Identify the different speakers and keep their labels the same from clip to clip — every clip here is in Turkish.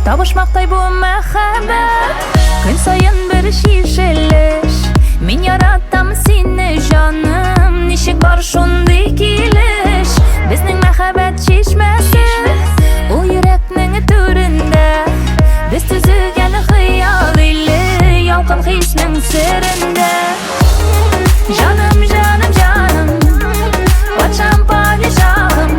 Speaker 1: Табышмақтай bu мәхәббәт, күн сайын бір шишелеш. Мин яратам сине, жаным, ничек бар шундый килеш. Безнең мәхәббәт чишмәсе, ул йөрәкнең түрендә. Без төзегән хыял иле, ялкын хиснең серендә. Жаным, жаным, жаным, патшам, падишаһым.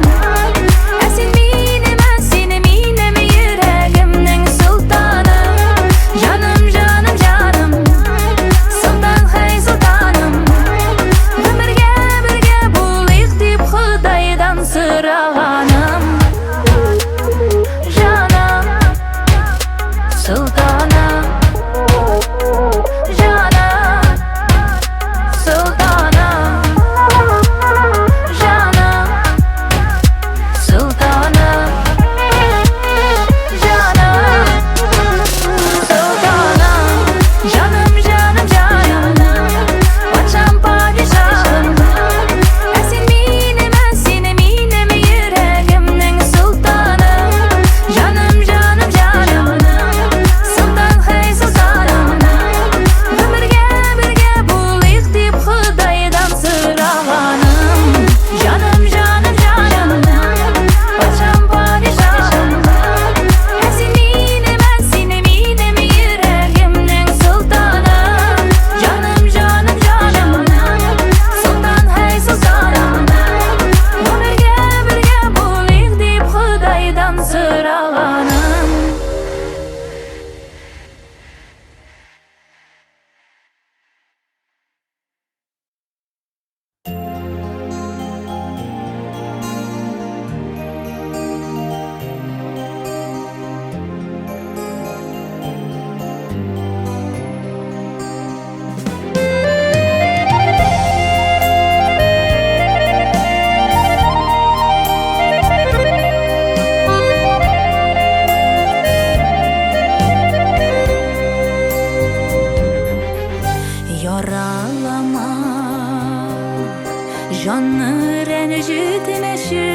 Speaker 1: Жанны рәнҗетмәші,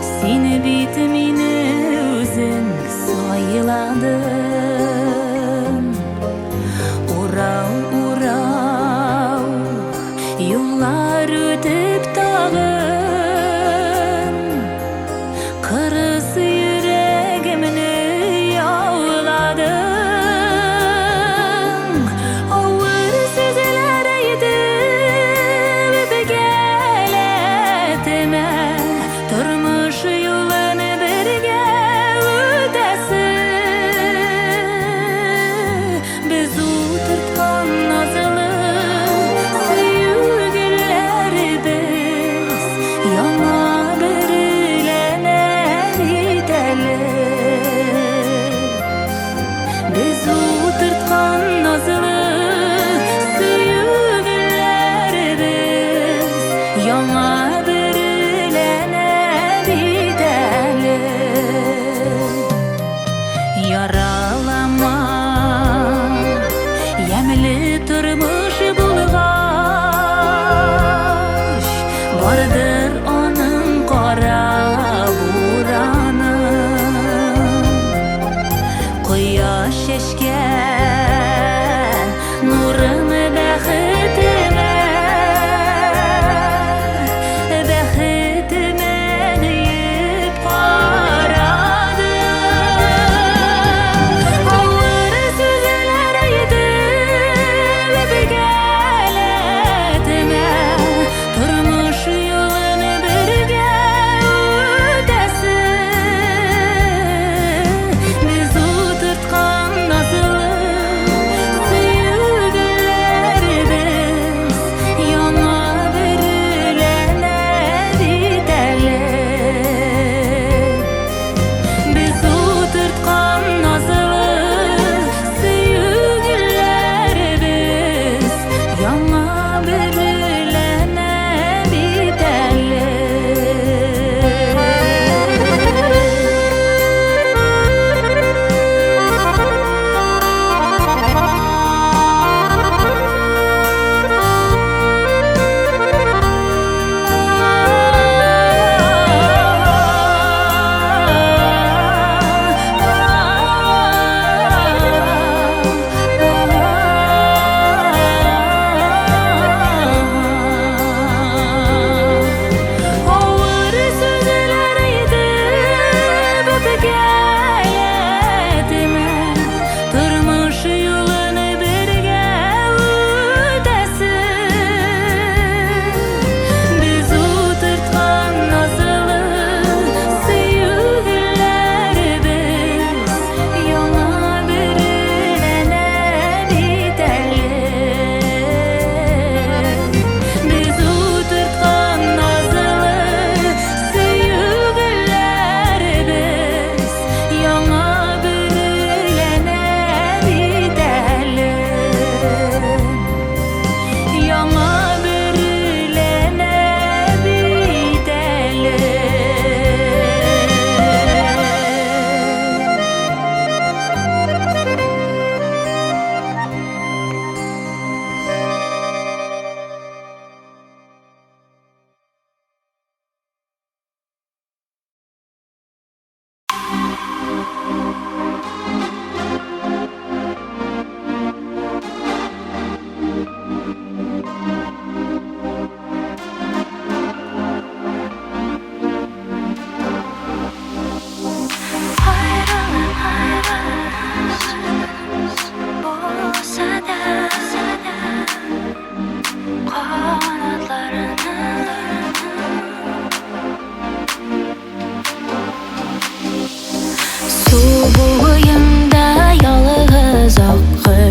Speaker 1: сине бит мине үзең сайладың. Урау, урау, юллар үтеп тагын, кырыс йөрәгемне яуладың. Авыр сүзләр әйтеп гәләтемә, тормыш юлын бер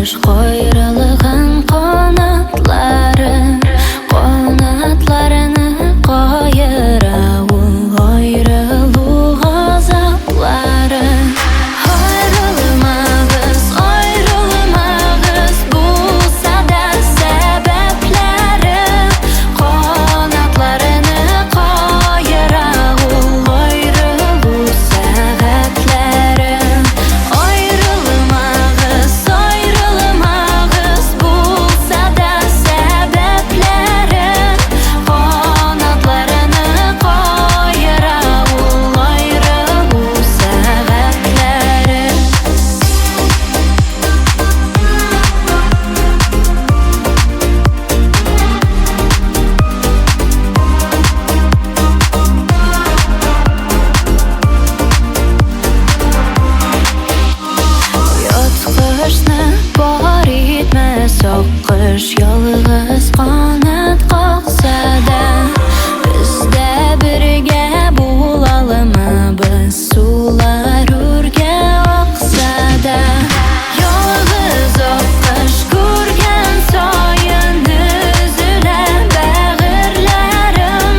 Speaker 1: Соққыш қойрылған қанатларыны қайыра ол айрылу ғазаплары. Айрылмағыз болса да сәбәплері, қанатларыны қайыра ол айрылу сәғатлері. Айрылмағыз болса да сәбәплері, қанатларыны қайыра ол айрылу сәғатлері. Ұятқышны бар етме, соққыш ялғыз қанат қақса да, біз де бірге болалымы, біз сулар өрге ақса да. Ялғыз аққыш көрген сайын үзіле бәғірлерім,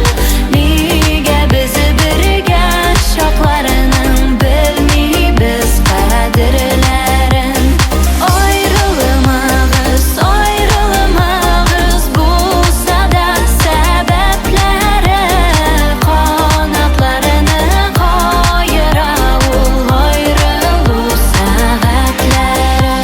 Speaker 1: неге біз бірге шақларының білмейбіз қадірлерін. Айрылмағыз болса да сәбәплері, қанатларыны қайыра ол айрылу сәғатлері.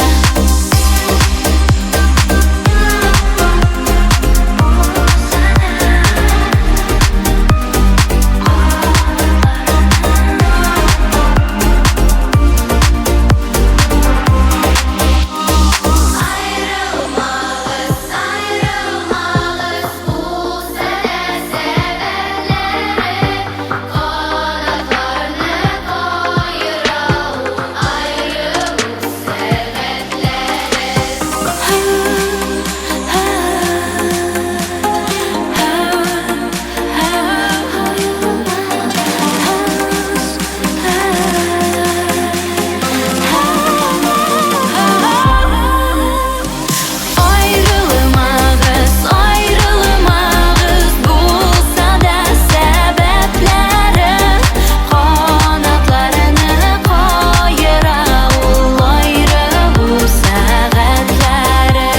Speaker 1: Айрылмағыз болса да сәбәплері, қанатларыны қайыра ол айрылу сәғатлері.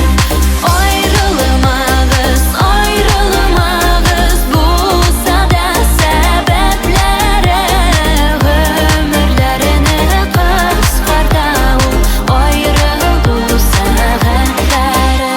Speaker 1: Айрылмағыз болса да сәбәплері, ғұмырларыны қысқарта ол айрылу сәғатлері.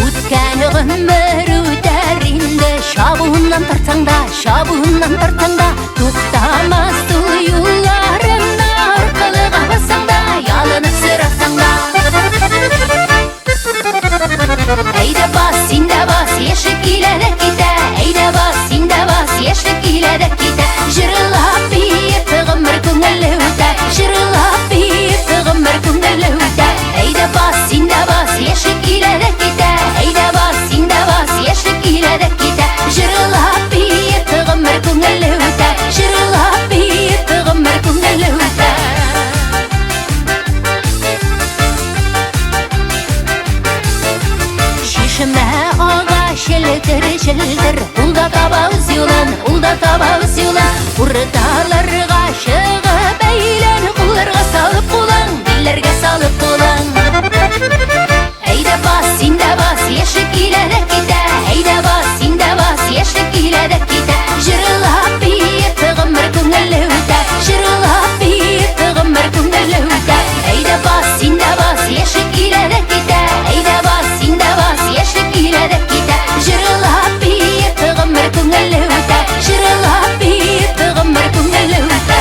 Speaker 1: Өткен ғұмыр өтер енді, шабуынан тартсаң да, тоқтамас бұл юлларымда, арқылыға бассаң да, ялынып сұрасаң да. Әйді бас, сен де бас, ешік келеді кете, әйді бас, сен де бас, ешік келеді кете. Жырылап бейіп ғұмыр көңілі өте, жырылап бейіп ғұмыр көңілі өте. Әйді бас, сен де бас, ешік келеді кете, әйді бас, сен де бас, ешік келеді кете. Жырылап бейіп ғұмыр көңілі өте, жырылап бейіп ғұмыр көңілі өте. Шешімі аға шелдір, ұлда табауыз юлан, ұрыталарға шығып әйлен, құларға салып қолаң, беллерге салып қолаң. Әйді бас, сен де бас, ешік келеді кете, әйді бас, сен де бас, ешік келеді кете. Жырылап бейіп ғұмыр көңілі өте, жырылап бейіп ғұмыр көңілі өте. Әйді бас, сен де бас, ешік келеді кете, әйді бас, сен де бас, ешік келеді кете. Жырылап бейіп ғұмыр көңілі өте, жырылап бейіп ғұмыр көңілі өте.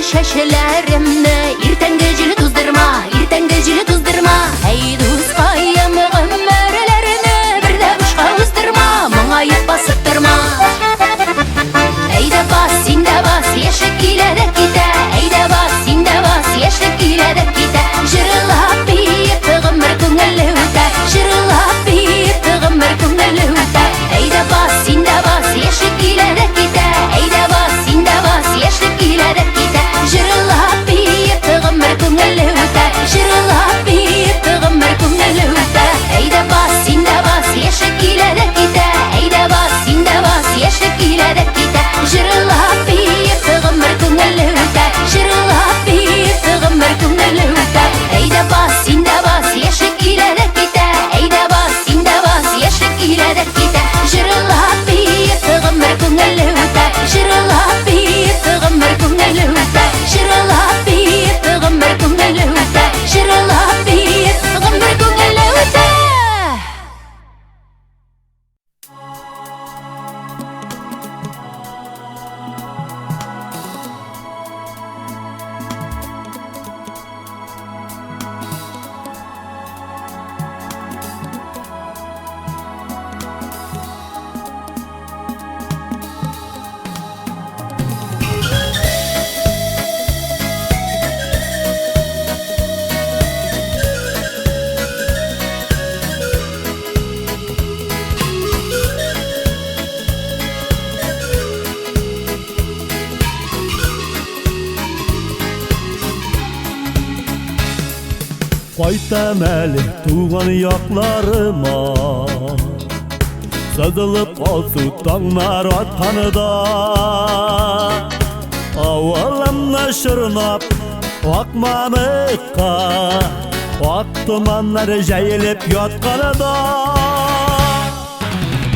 Speaker 1: şaşılarımni erten gecini tuzdurma, erten gecini tuzdurma. Ey do'stqayam ömürlerini birde boshqa uzdurma, muңayib basib turma. Eyda bas, senda bas, yashik keladi keta. Eyda bas, senda bas, yashik keladi keta. Jırılab bir ömür ko'ngilli o'tar, jırılab bir ömür ko'ngilli o'tar. Eyda bas, senda bas, yashik keladi keta. Eyda bas, senda bas, yashik keladi keta. Jırılab bir ömür ko'ngilli o'tar, jırılab bir ömür ko'ngilli o'tar. Eyda bas, senda bas, yashik keladi keta. Eyda bas, senda bas, yashik keladi keta. Jırılab bir ömür ko'ngilli o'tar, jırılab bir ömür ko'ngilli o'tar. Eyda bas, senda bas, yashik keladi keta. Eyda bas, senda bas, yashik keladi keta. Jırılab bir ömür ko'ngilli o'tar, jırılab bir ömür ko'ngilli o'tar. Jırılab bir ömür ko'ngilli o'tar, jırılab bir ömür ko'ngilli o'tar.
Speaker 2: Qaytam əli tuğan yaqlarıma, sızılıb olsu dağlar atqanıda. Avalamla şırnap akmamıqqa, ak tumanlar jəyilib yatqanıda.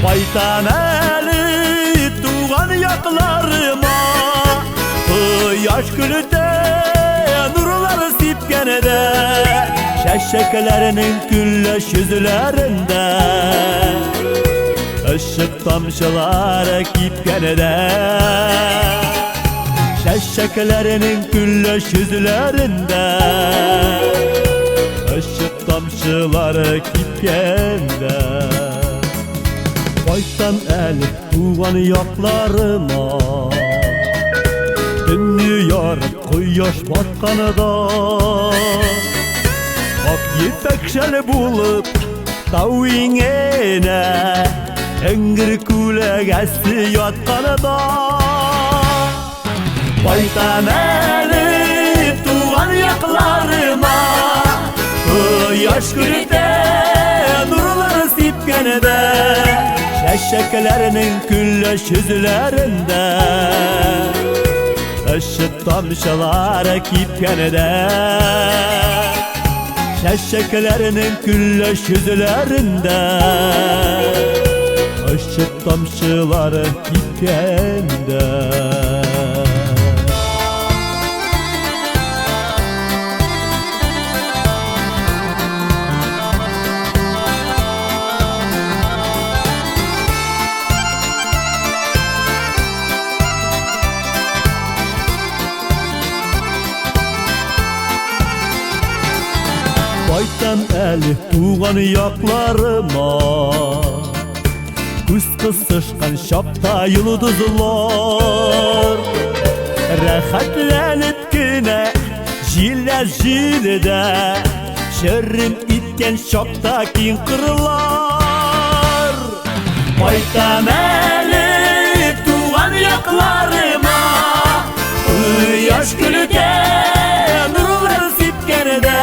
Speaker 2: Qaytam əli tuğan yaqlarıma, yaş gülüde nurları sipkenede. Şəşəklərinin güllüş yüzlərində Işıq tamşıları kipkənədə. Şəşəklərinin güllüş yüzlərində Işıq tamşıları kipkəndə. Qaytam əli tuğan yaqlarıma, Dünni yarıb quyoş batqanıda. Ak yipəkşəli bulub tau ingene, Əngir kulək əsli yatqanıda. Qaytam əli tuğan yaqlarıma, yaş gülüdə nurları sipkənədə. Şəşəklərinin güllüş yüzlərində Işıq tamşıları kipkənədə. Şəşəklərinin güllüş yüzlərində Işıq tamşıları kipkəndə. Qaytam əli tuğan yaqlarıma, Күз qısışqan şapta yıldızlar. Rəxətlənib günə jildə Şərrim itken şapta kin qırılar. Qaytam əli tuğan yaqlarıma, Yaş gülüdə nurları sipkənədə.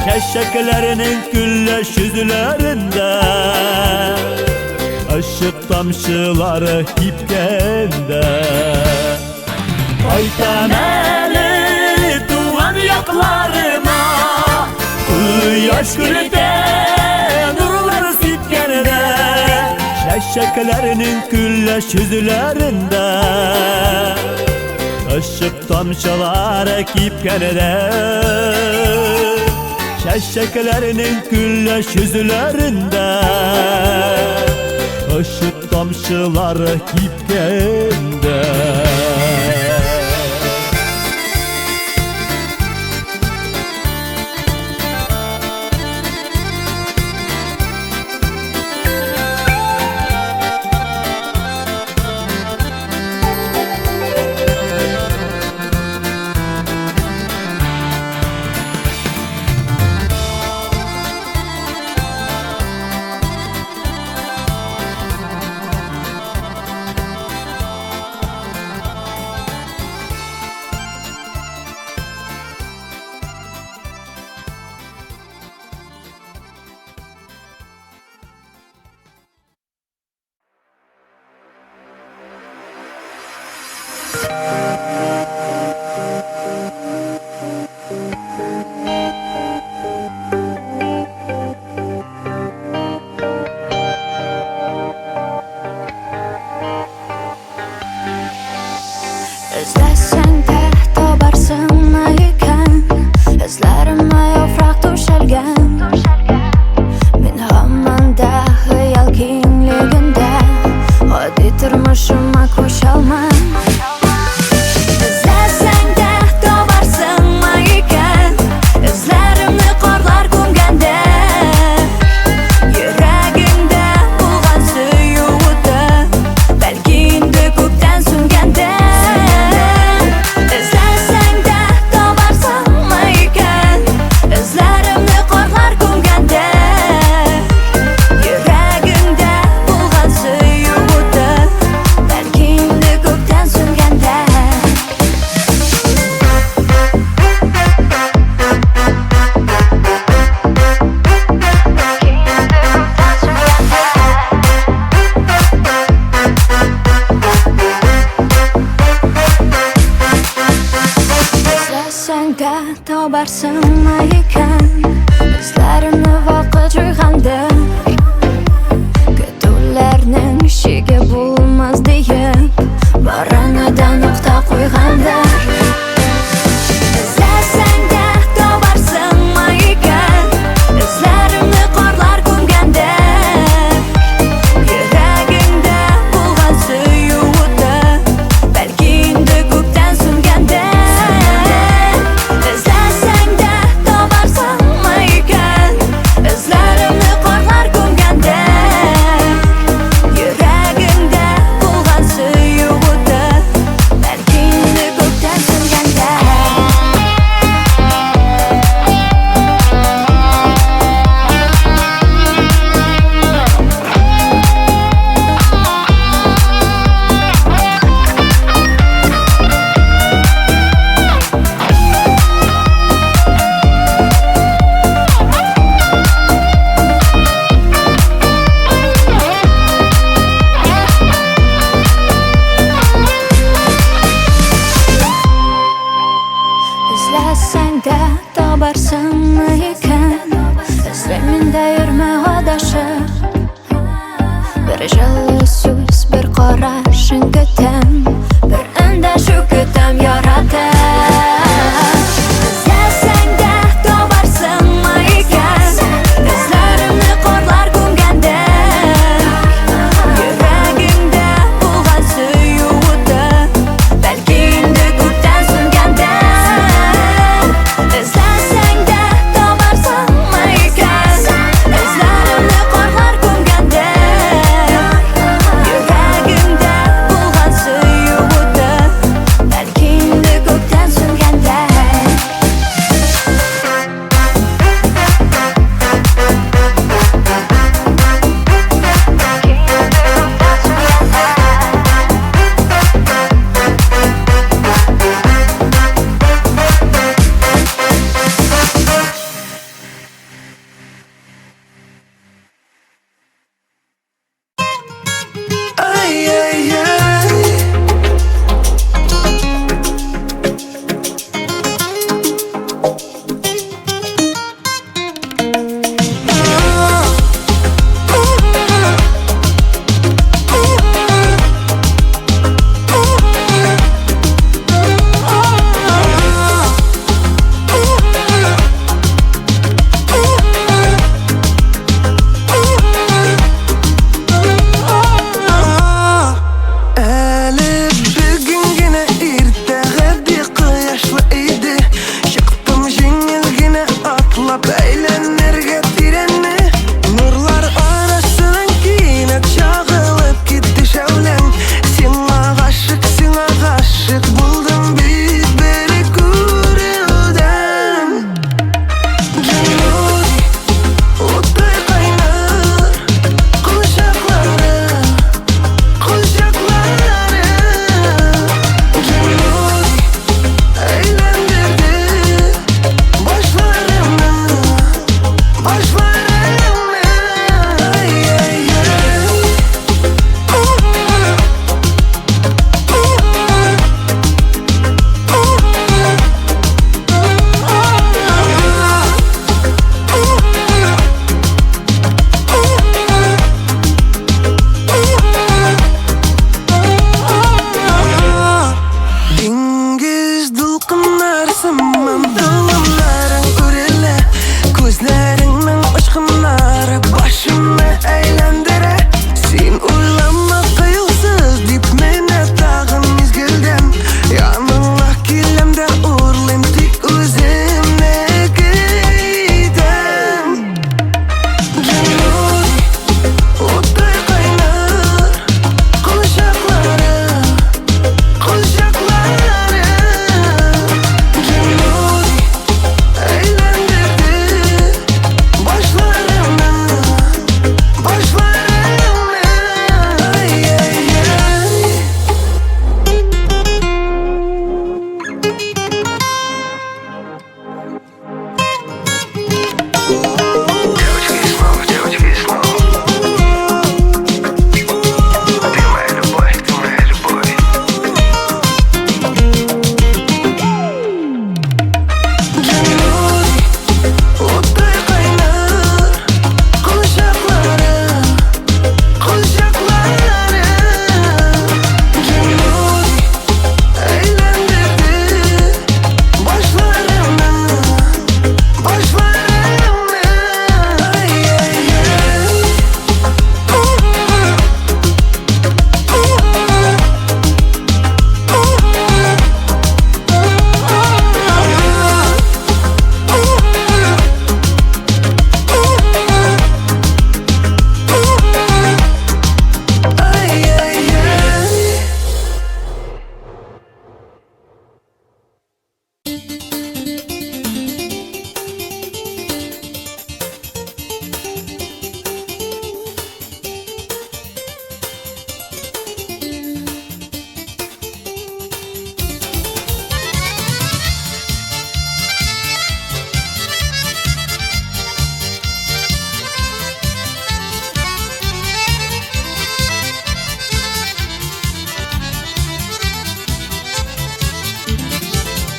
Speaker 2: Şəşəklərinin güllüş yüzlərində Işıq tamşıları kipkəndə. Qaytam əli tuğan yaqlarıma, Yaş gülüdə nurları sipkənədə. Şəşəklərinin güllüş yüzlərində Işıq tamşıları kipkənədə. Şəşəklərinin güllüş yüzlərində Işıq tamşıları kipkəndə.
Speaker 3: izlasang da tobarsingmi ekan izlarimni yo'froq to'shalgan men hammanda xayol kengligida oddiy turmushimga qo'sholman tobarsingmi ekan izlarimni voqea joyg'anda ketuvlarning ishiga bo'lmas deyib boranidan nuqta qo'yganda izlasang da tobarsingmi ekan izlarimni qorlar ko'mganda yuragingda bo'lgan suyuqda balki endi ko'kdan so'nganda izlasang da tobarsingmi ekan izlaymanda yurma adashib bir jilli so'z bir qarashing kutam bir indashuv kutam yaratar izlasang da tobarsingmi ekan izlarimni qorlar ko'mganda yuragingda bo'lgan suyuqda balki endi ko'kdan so'nganda izlasang da tobarsingmi ekan izlarimni qorlar ko'mganda yuragingda bo'lgan suyuqda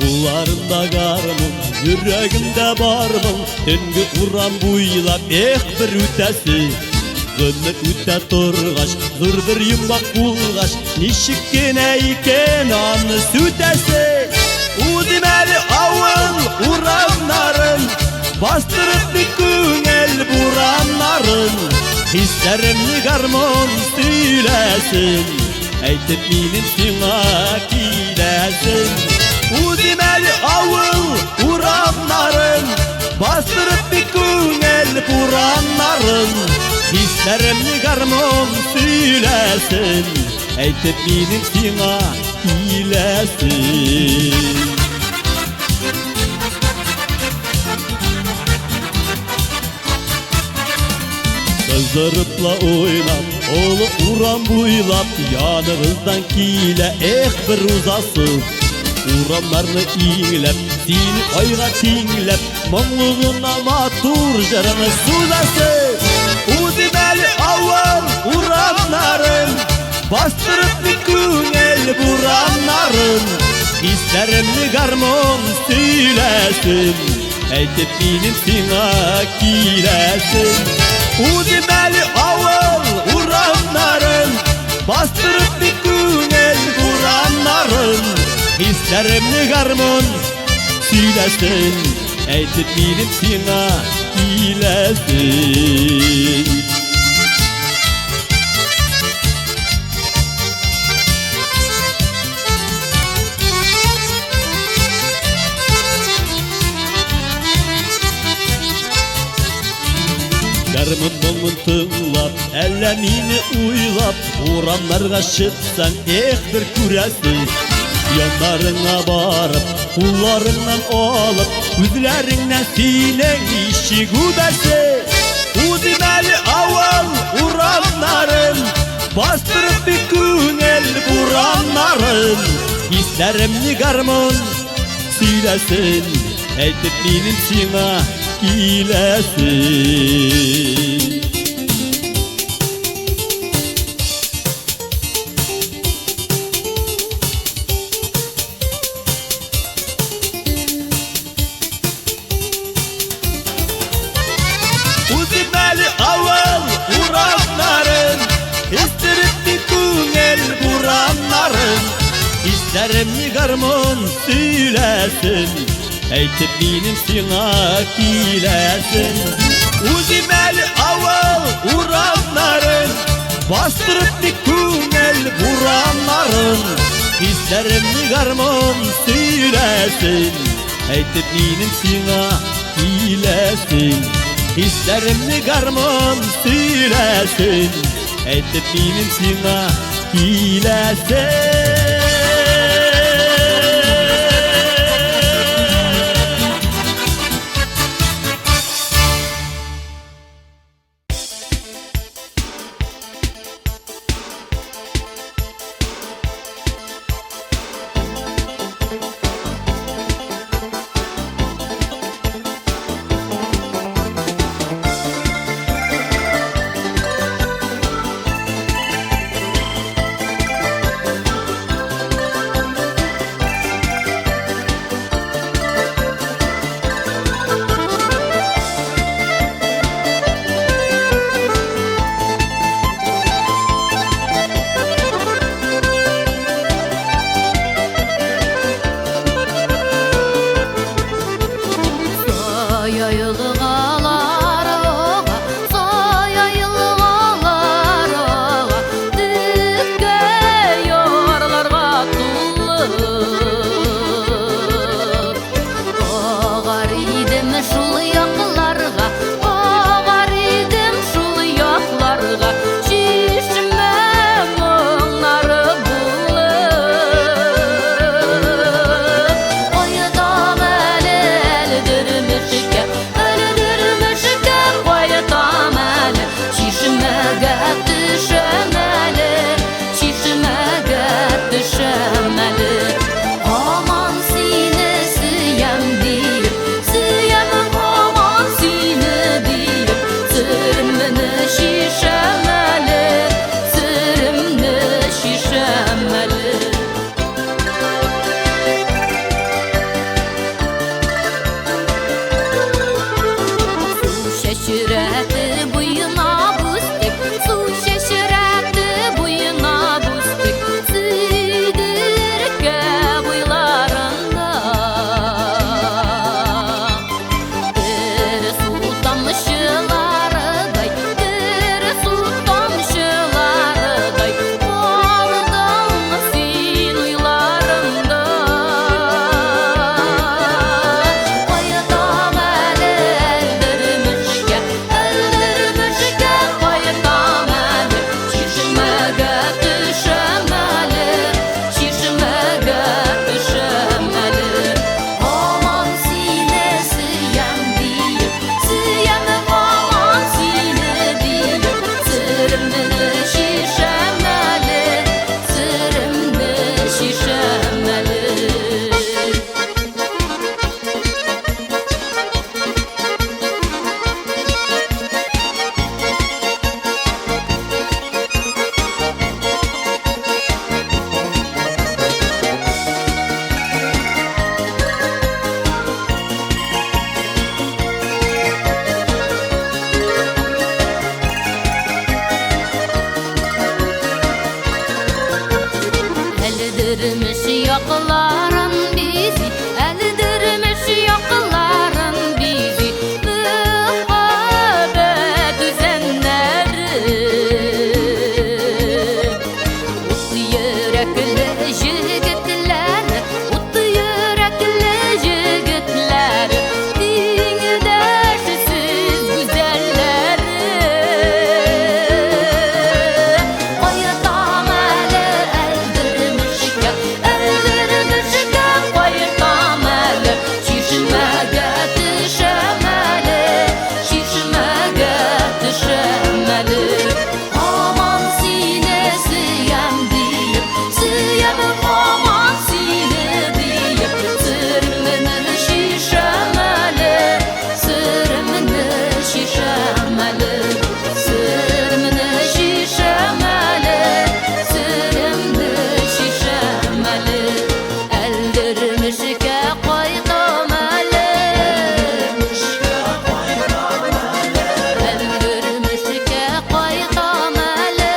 Speaker 2: Kullarında garmın, yüreğimde barmın. Tüngü uğram buylap, bir ütesi. Gönlü üte turgaç, zırdır yummak bulgaç. Nişik gene iken anı sütesi. Udimeli avıl uğramların, bastırıp bir güngel buramların. Hislerimni garmon söylesin, eytip minin sina kilesin. Udimeli avıl uğramların, bastırıp bir güngel buramların. Hislerimni garmon söylesin, eytip minin sina kilesin. Kızdırıpla oynap, oğlu uğram buylap. Yanınızdan kile bir uzasın. Uğramlarını iğlep, dini ayga tinglep. Monluğuna matur jarını suzasın. Udimeli avval uğramların, bastırıp bir güngel buramların. Hislerimni garmon söylesin, eytip benim sina kilesin. Udimeli avval uğramların, bastırıp bir güngel buramların. Hislerimni garmon söylesin, eytip benim sina kilesin. Garmın monun tığlap, ellemini uylap. Uğramlarga çıksan bir küresin. Yanlarına barıp, kullarından alıp, üzlerinden sinen işi gübersin. Udimeli avval uğramların, bastırıp bir güngel buramların. Hislerimni garmon söylesin, eytip benim sina kilesin. Udimeli avval uğramların, histirip bir güngel buramların. Hislerimni garmon söylesin, eytip benim sina kilesin. Udimeli avval uğramların, bastırıp bir güngel buramların. Hislerimni garmon söylesin, eytip benim sina kilesin. Hislerimni garmon söylesin, eytip benim sina kilesin.
Speaker 1: Eldirmiş yakıların bizi, eldirmiş yakıların bizi muhabbet düzenleri. Utlu yürekli jigitler, utlu yürekli jigitler, dingdaşsız güzelleri. Koyutam eli eldirmişke, eldirmişke koyutam eli. Çişmege düşemeli, çişmege düşemeli. Aman sine sıyam deyip, sıyam aman sine deyip, sırmını şişemeli, sırmını şişemeli, sırmını şişemeli, sırmını şişemeli. Eldirmişke koydum eli, eldirmişke koydum eli.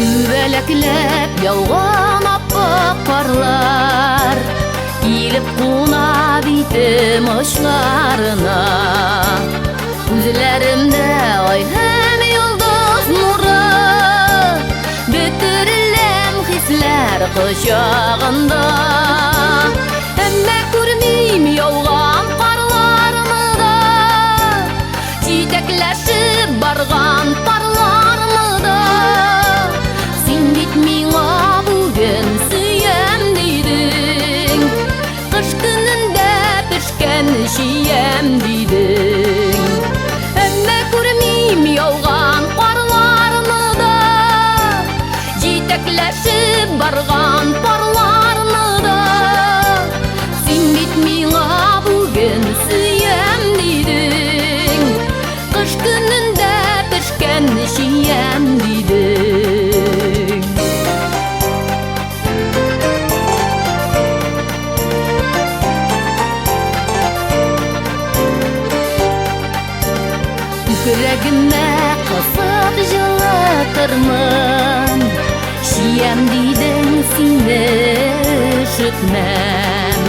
Speaker 1: Üveleklep yaugan appak karlar, ilip kuna bitim uçlarına. Üzlerimde ay hem yıldız nuru, bitirilem hisler kuşağında. Emme görmeyim yaugan karlarını da, çiçekleşip bargan parlarını da. Sen gitmiğa bugün sıyam dedin, kış gününde pişken şiyem dedin. Emme görmeyim yaugan karlarını da, çiçekleşip bargan parlarını da. Sen gitmiğa bugün sıyam dedin, kış gününde pişken şiyem dedin. Yüreğime kısıp жылытырмын, şiyem dedin seni üşütmem.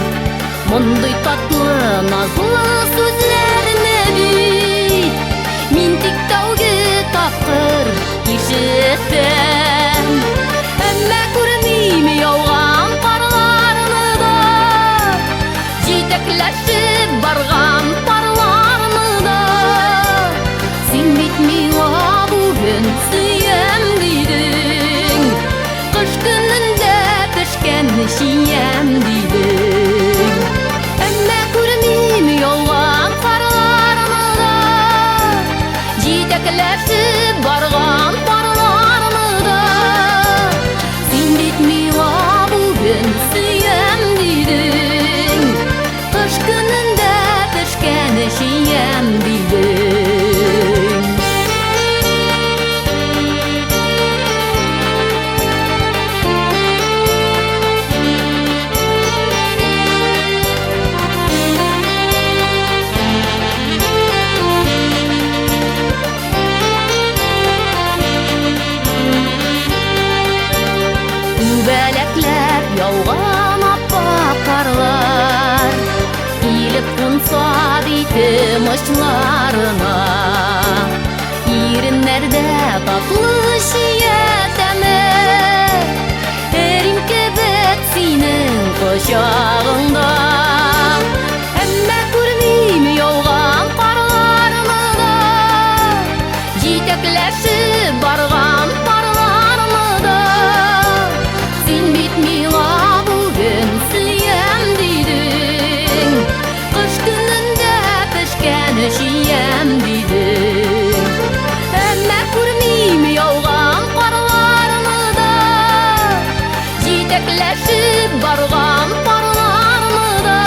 Speaker 1: Мұндай татлы назлы сөзләрне бит мин тик тәүге тапкыр ишеттем. Әмма күрмим яуган карларны да, җитәкләшеп барган парларны да. Син бит миңа бүген сөям дидең, кыш көнендә пешкән шиям дидең. Әмма күрмим яуган карларны да, җитәкләшеп барган парларны да. Син бит миңа бүген сөям дидең, кыш көнендә пешкән шиям дидең. Үбәләкләп яуган аппак карлар, килеп кунса битем очларына. Иреннәрдә татлы шия тәме, эрин кебек синең кочагыңда. Әмма күрмим яуган карларны да, Жетеклешіп барған парлармыда Сен бит миңа бүгін сүйем дейдің Қыш күнінде пішкен жием дейдің Әммә күрмейм яуған қарлармыда Жетеклешіп барған парлармыда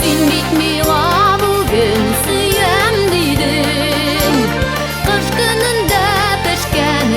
Speaker 1: Сен бит миңа бүгін сүйем дейдің Кыш көнүндө пешкен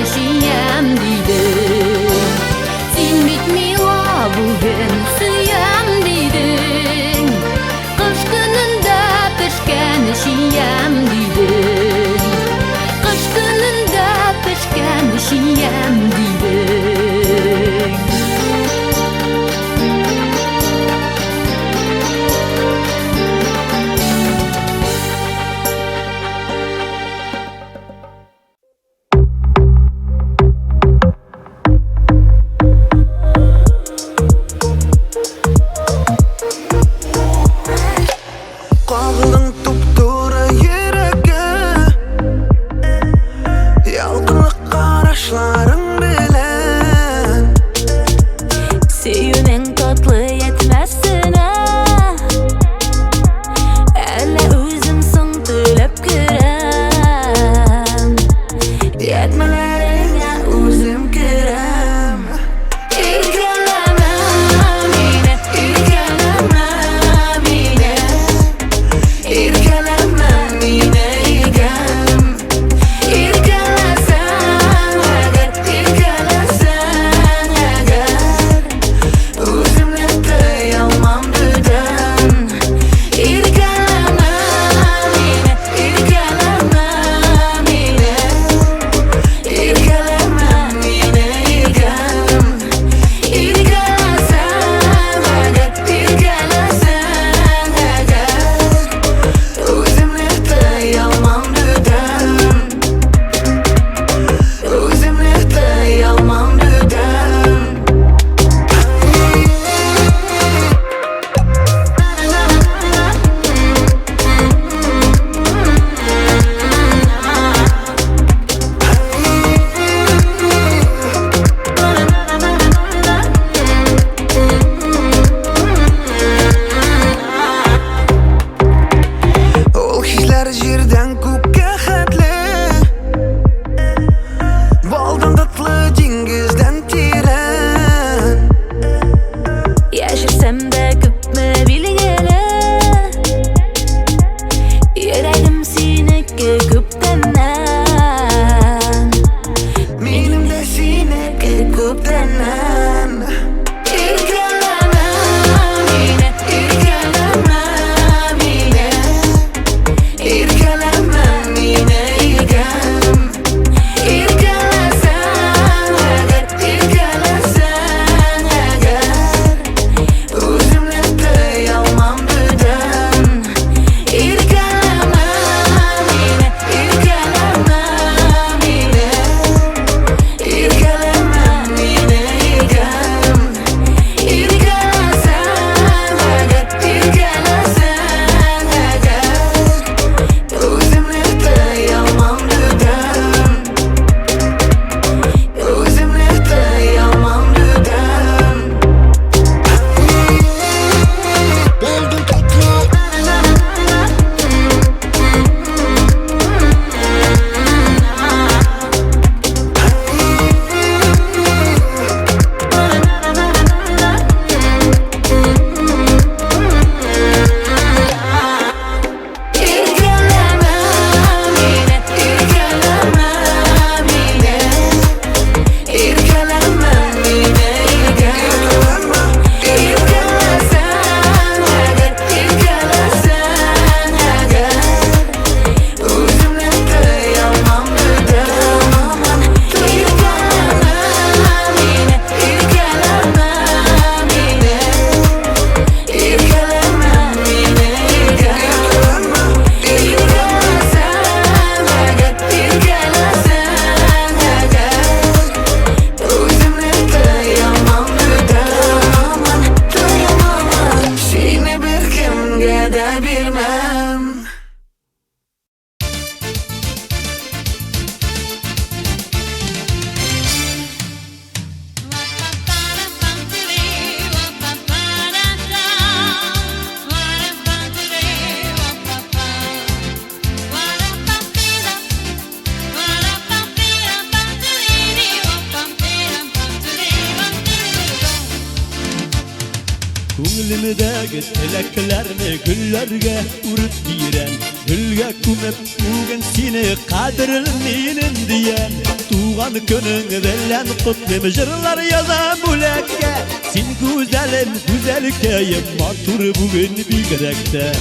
Speaker 2: Könglimdägi tileklerni güllerge urup giren, gülge kumep bugün seni kadrlmenin diyen. Tuğan könüň bilen kutly jyrlar ýazan bulekge, sen güzelim güzelkeyim matur bugün bigerekde.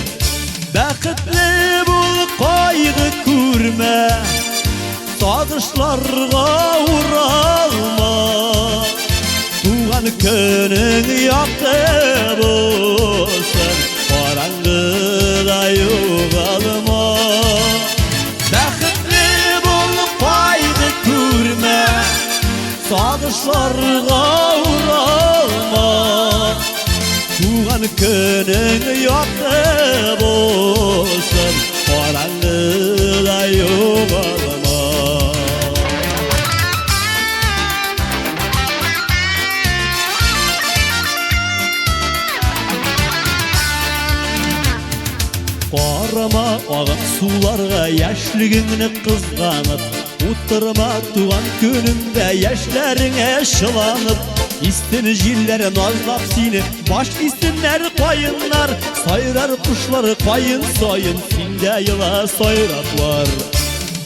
Speaker 2: Bäxitli bul kaýgy körme, sagışlarga uralma. Tuğan könüň ýakdy bolsun, garangyda ýogalma. Bäxitli bol kaýgy körme, sagışlarga uralma. Tuğan könüň ýakdy bolsun, garangyda ýogalma. Qarama agan sularga yaşligiňni kızganyp, uturma tuğan könümde yaşlaryňa şylanyp. İstin jiller nazlap seni, baş istinler koyunlar, sayrar kuşlar koyun soyun, sinde yıla sayraklar.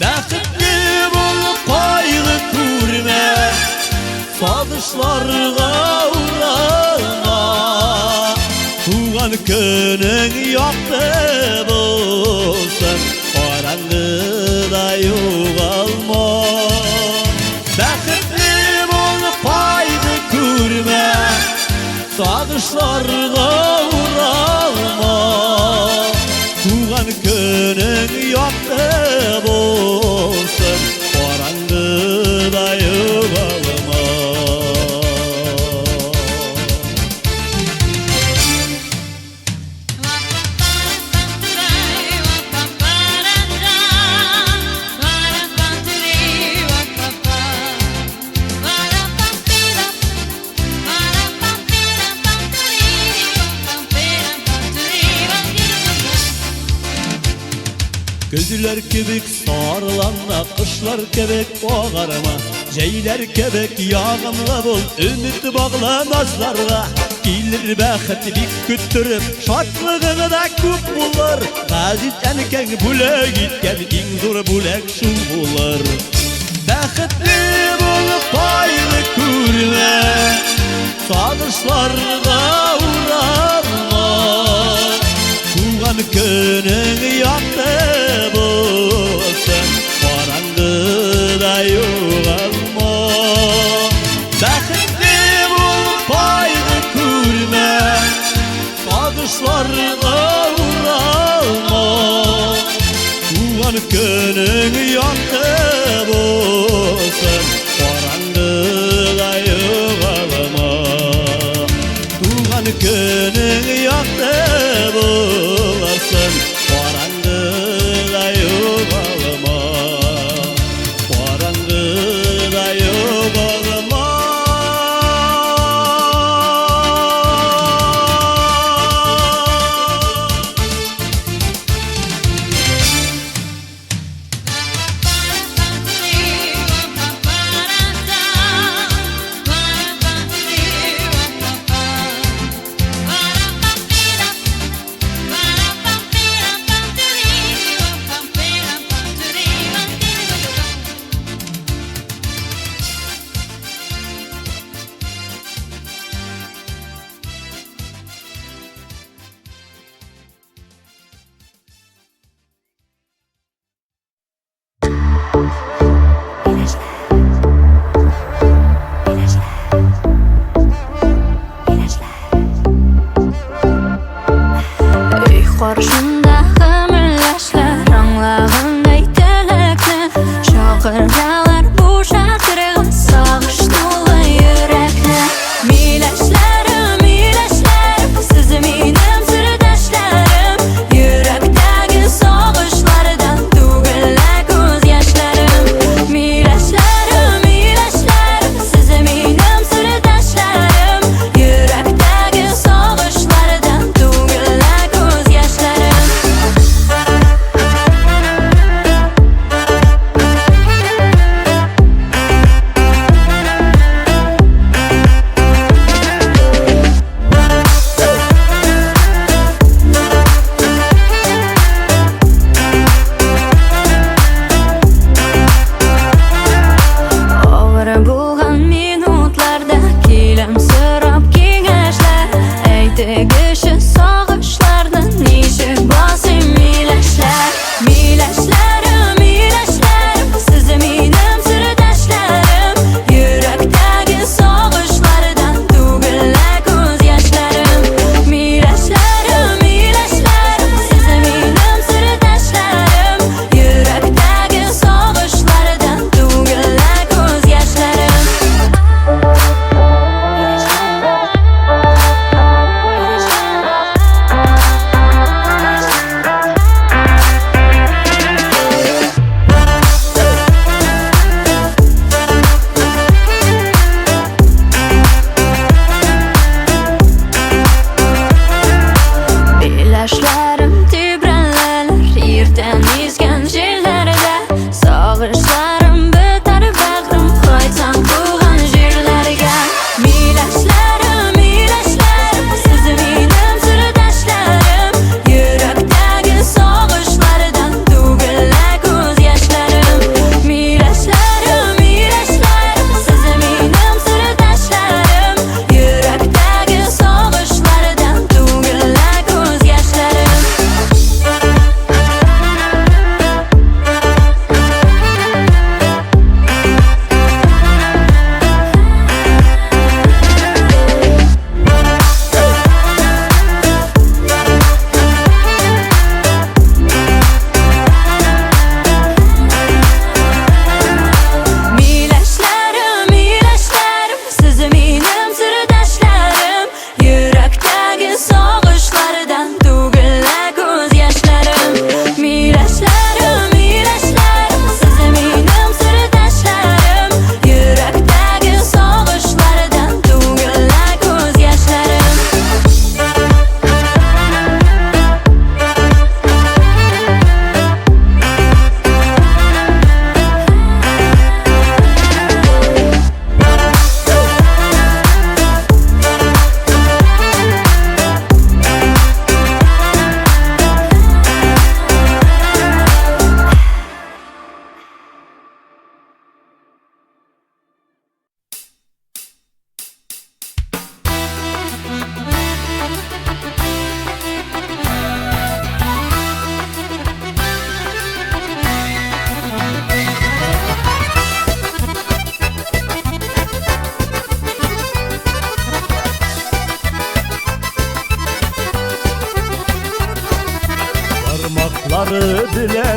Speaker 2: Bäxitli bol kaýgy körme, sagışlarga uralma. Tuğan könüň ýakdy bolsun, garangyda ýogalma. Bäxitli bol kaýgy körme, sagışlarga uralma. Tuğan könüň ýakdy bolsun, garangyda ýogalma. Gözler kebek sarılanma, kışlar kebek oğarma. Jeyler kebek yağımla bol, ümit bağla nazlarga. Gelir bäxit bik küttürüp, şatlygyny da köp bolar. Gazit enkeň bulek gitken, iň zor bulek şu bolar. Bäxitli bol kaýgy körme, sagışlarga uralma. Tuğan könüň ýakdy bolsun, garangyda ýogalma. Bäxitli bol kaýgy körme, sagışlarga uralma. Tuğan könüň ýakdy bolsun, garangyda ýogalma. Tuğan könüň ýakdy bolsun, garangyda ýogalma. Garangyda ýogalma.
Speaker 3: Qarşında hümürləşlər, anlağın eytələklə. Şaqırgalar bu şaqırğa, sağış dolu yüreklə. Miləşlərim, miləşlərim, siz minim sürdaşlarım. Yürekdəki soğuşlardan tügülə göz yaşlarım. Miləşlərim, miləşlərim, siz minim sürdaşlarım. Yürekdəki soğuşlardan tügülə göz yaşlarım.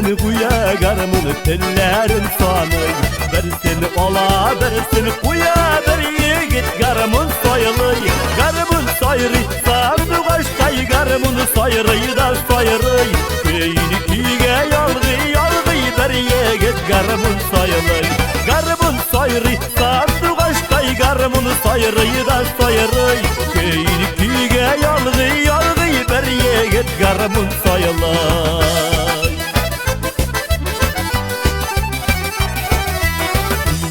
Speaker 2: birisini kuya garımını tellerin sanıy. Birisini ola birisini kuya bir yigit garımın soyuluy. Garımın soyri sandı başkay garımını soyrıyı da soyrıy. Beyni kige yalgı yalgı bir yigit garımın soyuluy. Garımın soyri sandı başkay garımını soyrıyı da soyrıy. Beyni kige yalgı yalgı bir yigit garımın soyuluy.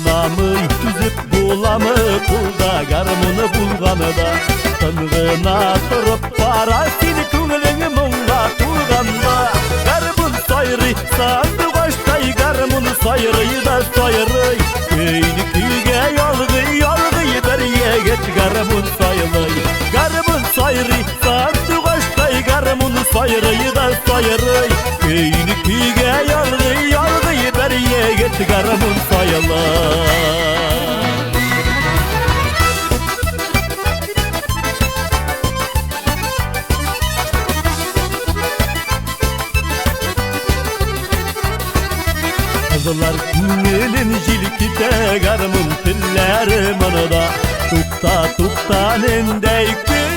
Speaker 2: Namı tüzüp bulamı kulda garmını bulganı da tınğına turup parasini künlüğü muğla tulganda. Garmın soyri sandı başkay garmını soyrıyı da soyrıy. Beyni kige yalgı yalgı bir yigit garmın soyluy. Garmın soyri sandı başkay garmını soyrıyı da soyrıy. Beyni kige yalgı yalgı bir yigit garmın soyluy. Kızılar günelin jilkite garmın tiller manada. Tukta tukta nendey kıyba.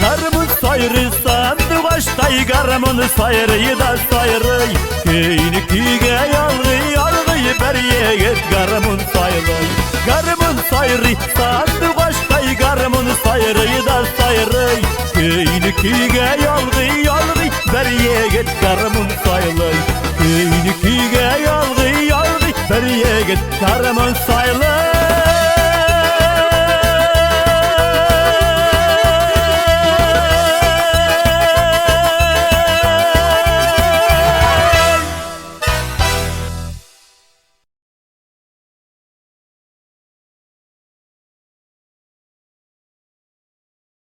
Speaker 2: Garmın soyri sandı başkay garmını soyrıyı da soyrıy. Keyni kige yalgı yalgı bir yigit garmın soyluy. Garmın soyri sandı başkay garmını soyrıyı da soyrıy. Keyni kige yalgı yalgı bir yigit garmın soyluy. Keyni kige yalgı yalgı bir yigit garmın soyluy.